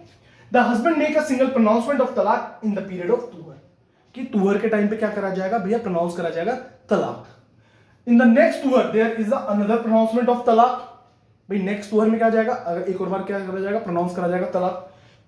The husband make a single pronouncement of talaq in the period of तुहर, कि तुहर के टाइम पे क्या करा जाएगा भैया, प्रोनाउंस करा जाएगा तलाक। In the next tuhr there is another pronouncement of talaq. भाई नेक्स्ट तुहर में क्या जाएगा, अगर एक और बार क्या करा जाएगा, प्रोनाउंस करा जाएगा तलाक।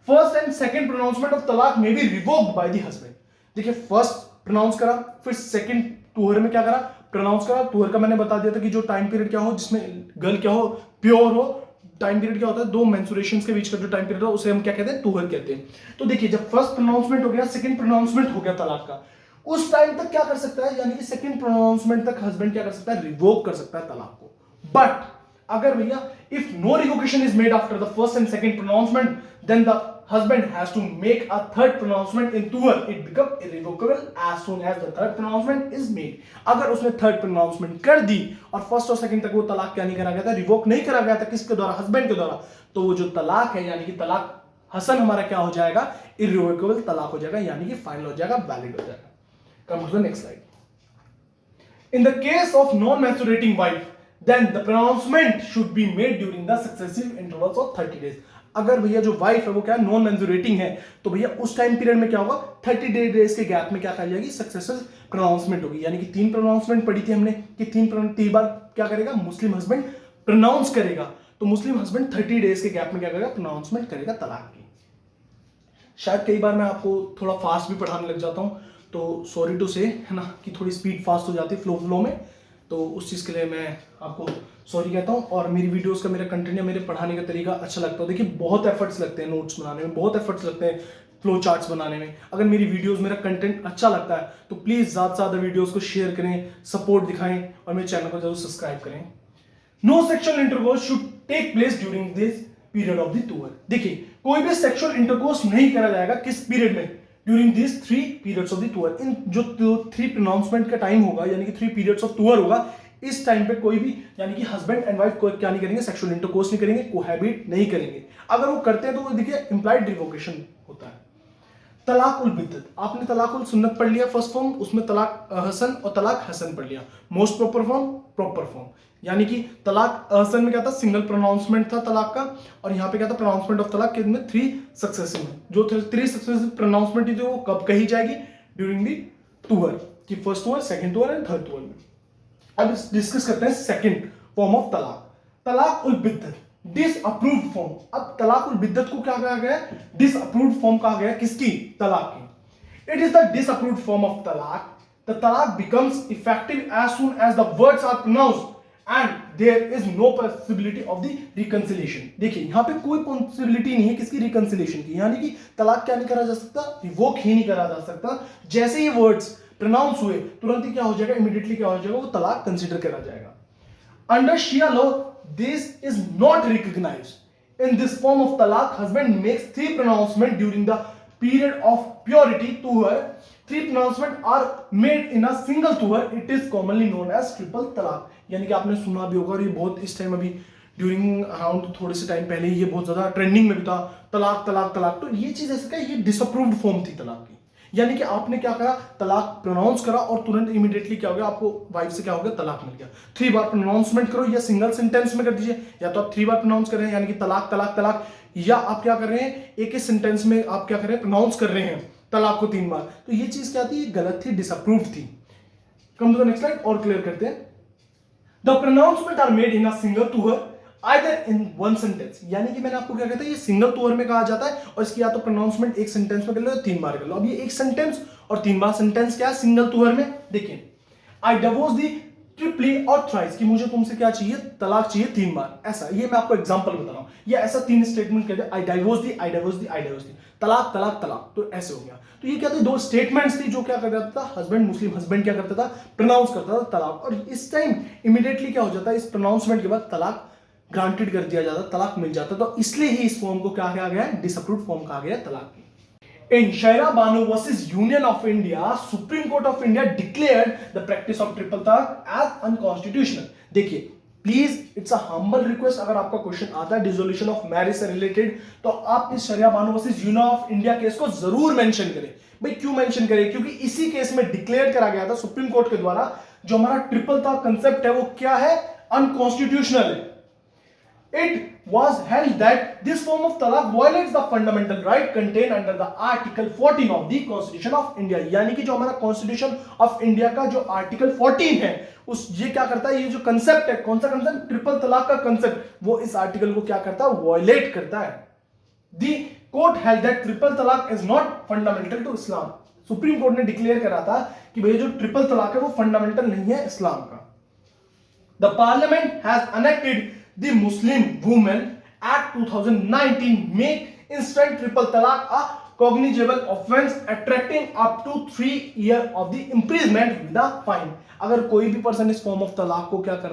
First and second pronouncement of talaq may be revoked by the husband. देखिए फर्स्ट प्रोनाउंस करा, फिर सेकंड तुहर में क्या करा, प्रोनाउंस करा। तुहर का मैंने बता दिया था कि जो टाइम पीरियड क्या हो, जिसमें गर्ल क्या हो, प्योर हो। टाइम पीरियड क्या होता है, 2 मेंस्ट्रुएशंस के बीच का जो टाइम पीरियड है उसे हम क्या कहते हैं, तुहर कहते हैं। तो देखिए जब फर्स्ट प्रोनाउंसमेंट हो गया, सेकंड प्रोनाउंसमेंट हो गया तलाक का, उस टाइम तक क्या कर सकता है, यानी कि सेकंड प्रोनाउंसमेंट तक हस्बैंड क्या कर सकता है, रिवोक कर सकता है तलाक को। बट अगर भैया if no revocation is made after the first and second pronouncement, then the husband has to make a third pronouncement in tuhr, it become irrevocable as soon as the third pronouncement is made। अगर उसने third pronouncement कर दी और first और second तक वो तलाक क्या नहीं करा गया था, रिवोक नहीं करा गया था, किसके द्वारा, हस्बैंड के द्वारा, तो वो जो तलाक है यानी कि तलाक हसन हमारा क्या हो जाएगा, इर्रिवोकेबल तलाक हो जाएगा, यानी कि फाइनल हो जाएगा, वैलिड हो जाएगा। Come to the next slide. In the case of non menstruating wife, then the pronouncement should be made during the successive intervals of 30 days। अगर भैया जो वाइफ है वो क्या नॉन मेंस्ट्रुएटिंग है, तो भैया उस टाइम पीरियड में क्या होगा, 30 डेज के गैप में क्या कहा जाएगी, सक्सेसिव प्रोनाउंसमेंट होगी। यानी कि 3 प्रोनाउंसमेंट पढ़ी थी हमने कि 3 बार क्या करेगा, मुस्लिम हस्बैंड प्रोनाउंस करेगा, तो मुस्लिम हस्बैंड 30 डेज के गैप में क्या करेगा, प्रोनाउंसमेंट करेगा तलाक की। शायद कई बार मैं आपको थोड़ा फास्ट भी पढ़ाने लग जाता हूं, तो सॉरी टू से, है ना, कि थोड़ी स्पीड फास्ट हो जाती है फ्लो में, तो उस चीज़ के लिए मैं आपको सॉरी कहता हूँ। और मेरी वीडियोस का मेरा कंटेंट या मेरे पढ़ाने का तरीका अच्छा लगता है, देखिए बहुत एफर्ट्स लगते हैं नोट्स बनाने में, बहुत एफर्ट्स लगते हैं फ्लो चार्ट्स बनाने में। अगर मेरी वीडियोस, मेरा कंटेंट अच्छा लगता है तो प्लीज़ ज़्यादा से ज़्यादा वीडियोस को शेयर करें, सपोर्ट दिखाएं और मेरे चैनल को जरूर सब्सक्राइब करें। No sexual intercourse should take place during this period of the tuhr. देखिए कोई भी सेक्सुअल इंटरकोर्स नहीं करा जाएगा किस पीरियड में, during this 3 periods of the तुहर। इन जो 3 प्रोनाउंसमेंट का टाइम होगा यानी कि 3 पीरियड्स ऑफ तुहर होगा, इस टाइम पे कोई भी यानी कि हस्बैंड एंड वाइफ को क्या नहीं करेंगे, सेक्सुअल इंटरकोर्स नहीं करेंगे, कोहैबिट नहीं करेंगे। अगर वो करते हैं तो वो देखिए इंप्लाइड रिवोकेशन होता है। तलाक उल बिद्दत, आपने तलाक उल सुन्नत पढ़ लिया फर्स्ट फॉर्म, उसमें तलाक हसन और तलाक हसन पढ़ लिया। Most proper form, proper form, यानी कि तलाक हसन में क्या था, सिंगल प्रोनाउंसमेंट था तलाक का, और यहाँ पे क्या था, प्रोनाउंसमेंट ऑफ तलाक के में 3 सक्सेसिव में, जो 3 सक्सेसिव प्रोनाउंसमेंट थी वो कब कही जाएगी, ड्यूरिंग दी तुहर, कि फर्स्ट तुहर, सेकंड तुहर एंड थर्ड तुहर में। अब डिस्कस करते हैं सेकंड फॉर्म ऑफ तलाक, तलाक उल बिद्दत, डिसअप्रूव्ड फॉर्म। अब तलाक उल बिद्दत को क्या कहा गया, डिसअप्रूव्ड फॉर्म कहा गया, किसकी, तलाक की। It is the disapproved form of talaq. The talaq becomes effective as soon as the words are pronounced and there is no possibility of the reconciliation. देखिए यहां पे कोई पॉसिबिलिटी नहीं है किसकी, रिकंसिलिएशन की, यानी कि तलाक क्या नहीं करा जा सकता, रिवोक ही नहीं करा जा सकता। जैसे ही वर्ड्स प्रोनाउंस हुए तुरंत ही क्या हो जाएगा, इमीडिएटली क्या हो जाएगा, वो तलाक कंसीडर करा जाएगा। Under Shia law this is not recognised In this form of talaq, husband makes 3 pronouncement during the period of purity to her. 3 pronouncement are made in a single to her. It is commonly known as triple talaq. यानी कि आपने सुना भी होगा और ये बहुत इस टाइम अभी ड्यूरिंग अराउंड थोड़े से टाइम पहले ये बहुत ज्यादा ट्रेंडिंग में भी था, तलाक तलाक तलाक। तो ये चीज ऐसा क्या, ये डिसअप्रूव्ड फॉर्म थी तलाक की। यानी कि आपने क्या करा, तलाक प्रोनाउंस करा और तुरंत इमीडिएटली क्या हो गया, आपको वाइफ से क्या हो गया, तलाक मिल गया। 3 बार प्रोनाउंसमेंट करो या सिंगल सेंटेंस में कर दीजिए, या तो आप 3 बार प्रोनाउंस कर रहे हैं यानी कि तलाक तलाक तलाक, या आप क्या कर रहे हैं, एक ही सेंटेंस में आप क्या कर रहे हैं, प्रोनाउंस कर रहे हैं तलाक को 3 बार। तो ये चीज क्या थी, गलत थी, डिसअप्रूव्ड थी। Come to the next slide और क्लियर करते हैं। The pronouncement are made in a single tuhr either in one sentence, यानी कि मैंने आपको क्या कहता है, ये सिंगल टू हर में कहा जाता है और इसकी या तो प्रोनाउंसमेंट एक सेंटेंस में कर लो या 3 बार कर लो। अब ये एक सेंटेंस और 3 बार सेंटेंस क्या है, सिंगल टू हर में। देखिए, आई डिवोर्स दी ट्रिपली और थ्राइस, कि मुझे तुमसे क्या चाहिए, तलाक चाहिए 3 बार। ऐसा, ये मैं आपको एग्जांपल बता रहा हूं, या ऐसा 3 स्टेटमेंट कहते हैं, आई डिवोर्स दी, आई डिवोर्स दी, आई डिवोर्स दी, तलाक तलाक तलाक। तो ऐसे हो गया। तो ये क्या थे, 2 स्टेटमेंट्स थी जो क्या करता था, हस्बैंड मुस्लिम हस्बैंड क्या करता था, प्रोनाउंस करता था तलाक, और इस टाइम इमीडिएटली क्या हो जाता है, इस प्रोनाउंसमेंट के बाद तलाक ग्रांटेड कर दिया जाता, तलाक मिल जाता। तो इसलिए ही इस फॉर्म को क्या कहा गया है, डिसअप्रूव्ड फॉर्म कहा गया तलाक की। In Shaira Banu versus Union of India, Supreme Court of India declared the practice of triple talaq as unconstitutional. देखिए, please it's a humble request, अगर आपका क्वेश्चन आता है डिसोल्यूशन ऑफ मैरिज से रिलेटेड, तो आप इस Shayara Bano versus Union of India case को जरूर मेंशन करें। भाई क्यों मेंशन करें, क्योंकि इसी केस में डिक्लेयर करा गया था सुप्रीम कोर्ट के द्वारा, जो हमारा ट्रिपल तलाक कंसेप्ट है वो क्या है, अनकॉन्स्टिट्यूशनल है। It was held that this form of talaq violates the fundamental right contained under the Article 14 of the Constitution of India। यानी कि जो हमारा Constitution of India का जो Article 14 है, उस ये क्या करता है, ये जो कंसेप्ट है, कौन सा कंसेप्ट, ट्रिपल तलाक का कंसेप्ट, वो इस आर्टिकल को क्या करता है, वायलेट करता है। The court held that triple talaq is not fundamental to Islam। Supreme court ने डिक्लेयर करा था कि भैया जो ट्रिपल तलाक है वो फंडामेंटल नहीं है इस्लाम का। The Parliament has enacted the Muslim Women Act 2019 make instant triple talaq a cognizable offense attracting up to 3 years of the imprisonment with a fine। अगर कोई भी पर्सन इस फॉर्म ऑफ तलाक को क्या कर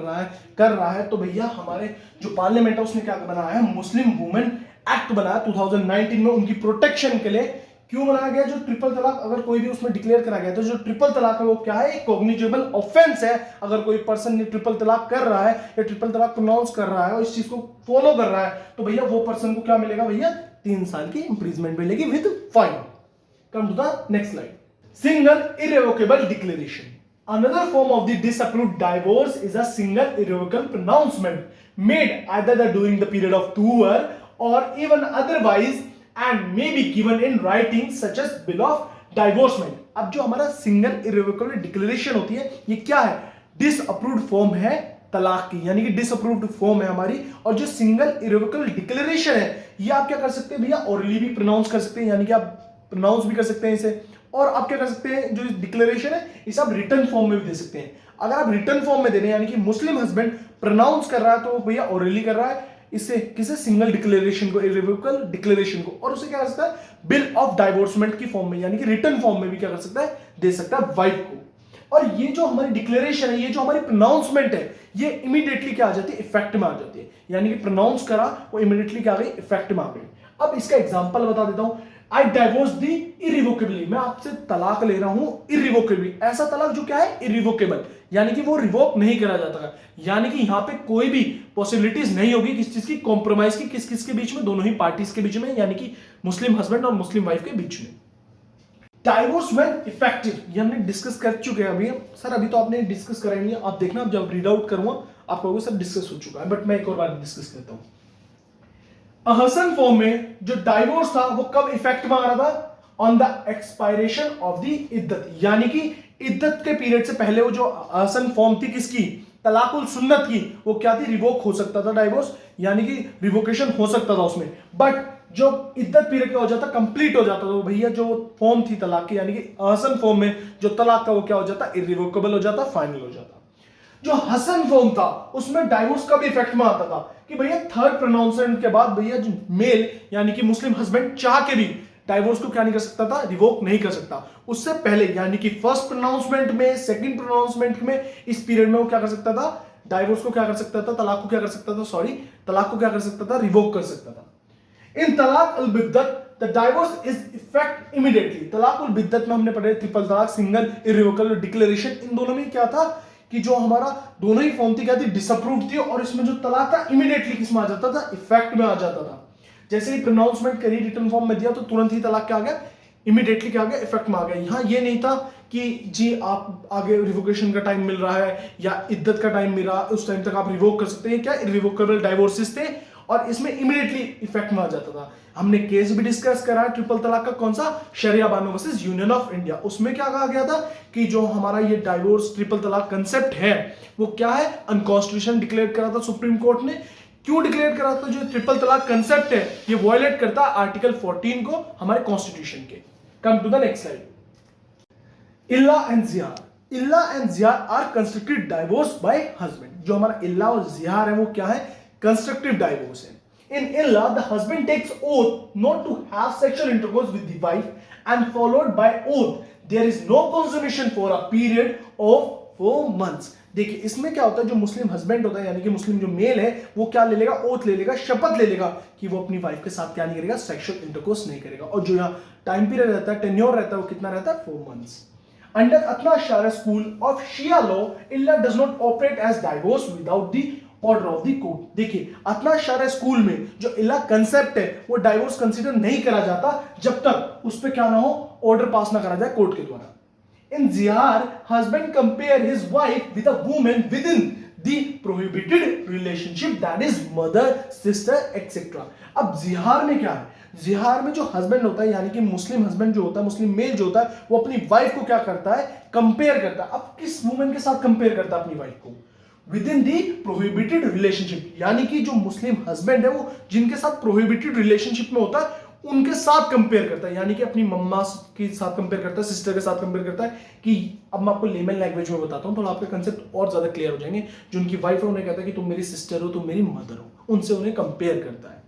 रहा है तो भैया हमारे जो पार्लियामेंट है उसने क्या बनाया है, मुस्लिम वुमेन एक्ट बनाया 2019 में उनकी प्रोटेक्शन के लिए। क्यों बनाया गया, जो ट्रिपल तलाक अगर कोई भी उसमें डिक्लेयर करा गया तो जो ट्रिपल तलाक है वो क्या है, एक कॉग्निजेबल ऑफेंस है। अगर कोई पर्सन ने ट्रिपल तलाक कर रहा है या ट्रिपल तलाक प्रोनाउंस कर रहा है और इस चीज को फॉलो कर रहा है तो भैया वो पर्सन को क्या मिलेगा, भैया 3 साल की इंप्रिजमेंट मिलेगी with fine. Come to the next slide. Single irrevocable declaration. Another form of the disapproved divorce is a single irrevocable pronouncement made either during the period of tour or even otherwise and may be given in writing such as bill of divorcement। अब जो हमारा single irrevocable declaration होती है ये क्या है, disapproved form है तलाक की, यानी कि डिसअप्रूव्ड फॉर्म है हमारी। और जो सिंगल इरेवोकेबल डिक्लेरेशन है ये आप क्या कर सकते हैं भैया, ओरली भी प्रोनाउंस कर सकते हैं, यानी कि आप प्रोनाउंस भी कर सकते हैं इसे, और आप क्या कर सकते हैं, जो डिक्लेरेशन है इसे आप रिटर्न फॉर्म में भी दे सकते हैं। अगर आप रिटर्न फॉर्म में दे रहे हैं यानी कि मुस्लिम हस्बैंड प्रोनाउंस कर रहा है तो भैया ओरली कर रहा है, इससे किसे, सिंगल डिक्लेरेशन को, इरेवोकेबल डिक्लेरेशन को, और उसे क्या कर सकता है, बिल ऑफ डाइवोर्समेंट की फॉर्म में यानी कि रिटर्न फॉर्म में भी क्या कर सकता है, दे सकता है वाइफ को। और ये जो हमारी डिक्लेरेशन है, ये जो हमारी प्रोनाउंसमेंट है, ये इमीडिएटली क्या आ जाती है, इफेक्ट में आ जाती है, यानी कि प्रोनाउंस करा वो इमीडिएटली क्या आ गई, इफेक्ट में आ गई। अब इसका एग्जांपल बता देता हूं, आई डाइवोर्स दी इरिवोकेबली, मैं आपसे तलाक ले रहा हूं इरिवोकेबली। ऐसा तलाक जो क्या है, इरिवोकेबल, यानी कि वो रिवोक नहीं करा जाता है, यानी कि यहां पे कोई भी पॉसिबिलिटीज नहीं होगी किस चीज की, कॉम्प्रोमाइज की, किस किस के बीच में, दोनों ही पार्टीज के बीच में, यानी कि मुस्लिम हस्बैंड और मुस्लिम वाइफ के बीच में। डाइवोर्स व्हेन इफेक्टिव, ये हमने डिस्कस कर चुके हैं अभी। सर अभी तो आपने डिस्कस करा नहीं है, आप देखना, अब जब रीड आउट करूंगा आपको सब डिस्कस हो चुका है, बट मैं एक और बार डिस्कस करता हूं। हसन फॉर्म में जो डाइवोर्स था वो कब इफेक्ट में आ रहा था, on the expiration of the iddat, यानी कि इद्दत के पीरियड से पहले वो जो हसन फॉर्म थी किसकी, तलाकुल सुन्नत की, वो क्या थी, रिवोक हो सकता था डाइवोर्स, यानी कि रिवोकेशन हो सकता था उसमें। बट जो इद्दत पीरियड का हो जाता, कंप्लीट हो जाता, तो भैया जो फॉर्म थी तलाक की, यानी कि हसन फॉर्म में जो तलाक का वो क्या हो जाता, इरिवोकेबल हो जाता, फाइनल हो जाता। जो हसन फॉर्म था उसमें डाइवोर्स कब इफेक्ट में आता था कि भैया थर्ड प्रोनाउंसमेंट के बाद भैया जो मेल यानी कि मुस्लिम हस्बैंड चाह के भी डाइवोर्स को क्या नहीं कर सकता था, रिवोक नहीं कर सकता। उससे पहले यानी कि फर्स्ट प्रोनाउंसमेंट में, सेकंड प्रोनाउंसमेंट में, इस पीरियड में वो क्या कर सकता था, डाइवोर्स को क्या कर सकता था, तलाक को क्या कर सकता था, तलाक को क्या कर सकता था, रिवोक कर सकता था। In talaq al Biddat the divorce is effect immediately. Talaq ul बिद्दत में हमने पढ़े ट्रिपल तलाक, सिंगल, इर्रिवोकेबल डिक्लेरेशन। इन दोनों में क्या था कि जो हमारा दोनों ही फॉर्म थी क्या थी, डिसअप्रूव थी, और इसमें जो तलाक था इमीडिएटली किस में आ जाता था, इफेक्ट में आ जाता था। जैसे ही प्रोनाउंसमेंट करी रिटर्न फॉर्म में दिया तो तुरंत ही तलाक क्या आ गया, इमीडिएटली क्या आ गया, इफेक्ट में आ गया। यहां ये नहीं था कि जी आप आगे रिवोकेशन का टाइम मिल रहा है या इद्दत का टाइम मिल रहा है, उस टाइम तक आप रिवोक कर सकते हैं, क्या इर्रिवोकेबल डाइवोर्सेस थे और इसमें इमीडिएटली इफेक्ट में आ जाता था। हमने केस भी डिस्कस करा है ट्रिपल तलाक का, कौन सा, Shayara Bano versus Union of India. उसमें क्या कहा गया था कि जो हमारा ये डाइवोर्स ट्रिपल तलाक कंसेप्ट है वो क्या है, अनकॉन्स्टिट्यूशनल डिक्लेयर करा था सुप्रीम कोर्ट ने। क्यों डिक्लेयर करा था, जो ट्रिपल तलाक कंसेप्ट है ये वायलेट करता है आर्टिकल 14 को हमारे कॉन्स्टिट्यूशन के। Come to the next slide. Ila and Zihar. Ila and Zihar are constructed divorce by husband. जो हमारा इल्ला और जिहार है वो क्या है, कंस्ट्रक्टिव डाइवोर्स है। In illa, the husband takes oath not to have sexual intercourse with the wife and followed by oath there is no consummation for a period of 4 months. देखिए इसमें क्या होता है, जो मुस्लिम हस्बैंड होता है यानी कि मुस्लिम जो मेल है वो क्या ले लेगा, ओथ ले लेगा, शपथ ले लेगा कि वो अपनी वाइफ के साथ क्या नहीं करेगा, सेक्सुअल इंटरकोर्स नहीं करेगा। और जो यहाँ टाइम पीरियड रहता है, टेन्योर रहता है, वो कितना रहता है, 4 months. Under Atna Shara school of Shia law, illa does not operate as divorce without the order of the court. देखिए अतना शारा स्कूल में जो इल्ला कंसेप्ट है वो डाइवोर्स कंसीडर नहीं करा जाता जब तक उस पे क्या ना हो, ऑर्डर पास ना करा जाए कोर्ट के द्वारा। In Zihar husband compare his wife with a woman within the prohibited relationship that is mother, sister etcetera. अब जिहार में क्या है, जिहार में जो हस्बैंड होता है यानी कि मुस्लिम हस्बैंड जो होता है, मुस्लिम मेल जो होता है, वो अपनी वाइफ को क्या करता है, कंपेयर करता है। अब किस वुमन के साथ कंपेयर करता है अपनी वाइफ को, with in the prohibited relationship, यानी कि जो मुस्लिम हस्बैंड है वो जिनके साथ प्रोहिबिटेड रिलेशनशिप में होता है उनके साथ कंपेयर करता है, यानी कि अपनी मम्मा के साथ कंपेयर करता है, सिस्टर के साथ कंपेयर करता है। कि अब मैं आपको लेमन लैंग्वेज में बताता हूं, थोड़ा आपके कंसेप्ट और ज्यादा क्लियर हो जाएंगे। जो उनकी वाइफ है उन्हें कहता है कि तुम मेरी सिस्टर हो, तुम मेरी मदर हो, उनसे उन्हें कंपेयर करता है।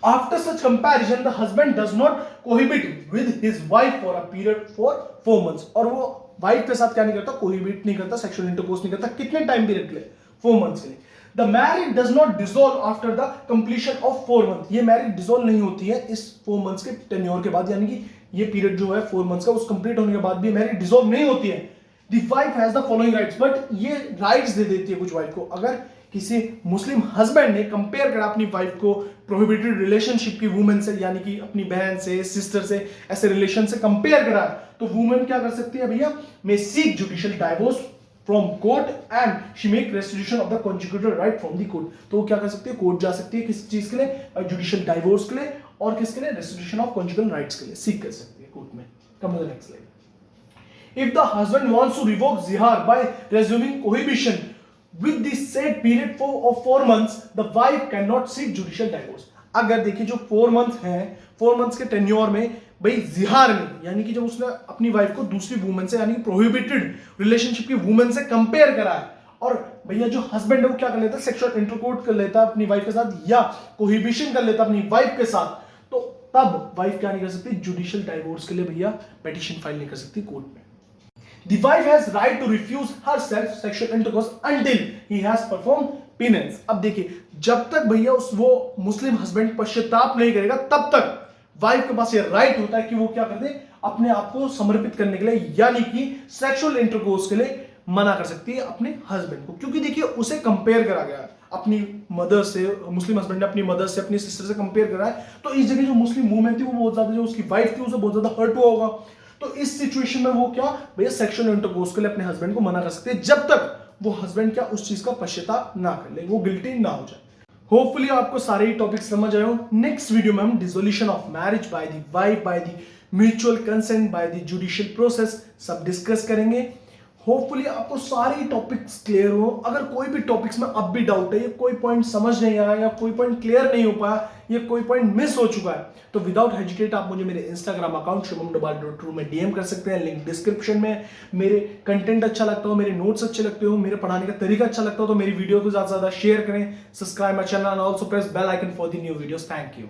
After such comparison, the husband does not cohabit with his wife for a period for 4 months. और वो वाइफ के साथ क्या नहीं करता, कोहिबिट नहीं करता, सेक्सुअल इंटरकोर्स नहीं करता। कितने टाइम पीरियड के लिए, 4 months के लिए। The marriage does not dissolve after the completion of 4 months. ये मैरिज डिसॉल्व नहीं होती है इस 4 months के टेन्योर के बाद, यानी कि ये पीरियड जो है 4 months का उस कंप्लीट होने के बाद भी मैरिज डिसॉल्व नहीं होती है। The wife has the following rights, but ये राइट्स दे देती है कुछ वाइफ को। अगर किसी मुस्लिम हस्बैंड ने कंपेयर करा अपनी वाइफ को प्रोहिबिटेड रिलेशनशिप की वुमेन से, यानी कि अपनी बहन से, सिस्टर से, ऐसे रिलेशन से कंपेयर करा, तो वुमेन क्या कर सकती है भैया, may seek judicial divorce from court and she make restitution of the conjugal right from the court. तो वो क्या कर सकती है, कोर्ट जा सकती है, किस चीज के लिए, जुडिशियल डाइवोर्स के लिए, और किसके लिए, रेस्टिट्यूशन ऑफ कॉन्जुगल राइट्स के लिए सीक कर सकती है कोर्ट में। Come to the next slide. If the husband wants to revoke Zihar by resuming cohabitation with the said period of 4 months, the wife cannot seek judicial divorce. अगर देखिए जो 4 months हैं, 4 months के टेन्योर में भाई जिहार में, यानी कि जब उसने अपनी वाइफ को दूसरी वुमेन से, यानी प्रोहिबिटेड रिलेशनशिप की वुमेन से कंपेयर करा है, और भैया जो हस्बैंड है वो क्या कर लेता है, सेक्सुअल इंटरकोर्स कर लेता है अपनी वाइफ के साथ, या कोहिबिशन कर लेता है अपनी वाइफ के साथ, तो तब वाइफ क्या नहीं कर सकती, जुडिशियल डाइवोर्स के लिए भैया पिटीशन फाइल नहीं कर सकती कोर्ट में। The wife has right to refuse herself sexual intercourse until he has performed penance. अब देखिए जब तक भैया वो मुस्लिम हस्बैंड पश्चाताप नहीं करेगा तब तक वाइफ के पास ये राइट होता है कि वो क्या कर दे, अपने आप को समर्पित करने के लिए, यानी कि सेक्सुअल इंटरकोर्स के लिए मना कर सकती है अपने हस्बैंड को। क्योंकि देखिए उसे कंपेयर करा गया अपनी मदर से, मुस्लिम हस्बैंड ने अपनी मदर से, अपनी सिस्टर से कंपेयर करा है, तो इस जगह जो मुस्लिम वुमेन थी वो बहुत ज्यादा, जो उसकी वाइफ थी उसे बहुत ज्यादा हर्ट हुआ होगा। तो इस सिचुएशन में वो क्या भैया सेक्सुअल इंटरकोर्स के लिए अपने हस्बैंड को मना कर सकते हैं जब तक वो हस्बैंड क्या उस चीज का पश्चाताप ना कर ले, वो गिल्टी ना हो जाए। होपफुली आपको सारे ही टॉपिक समझ आए हो। नेक्स्ट वीडियो में हम dissolution of marriage by the wife, by the mutual consent, by the judicial process सब डिस्कस करेंगे। होपफुली आपको सारे टॉपिक्स क्लियर हो। अगर कोई भी टॉपिक्स में अब भी डाउट है, या कोई पॉइंट समझ नहीं आया, या कोई पॉइंट क्लियर नहीं हो पाया, या कोई पॉइंट मिस हो चुका है, तो विदाउट हेजिटेट आप मुझे मेरे इंस्टाग्राम अकाउंट shubhamdobal.true में डीएम कर सकते हैं, लिंक डिस्क्रिप्शन में। मेरे कंटेंट अच्छा लगता हो, मेरे नोट्स अच्छे लगते हो, मेरे पढ़ाने का तरीका अच्छा लगता हो, तो मेरी वीडियो को ज्यादा से ज्यादा शेयर करें, subscribe my channel and also press bell icon for the new videos. Thank you.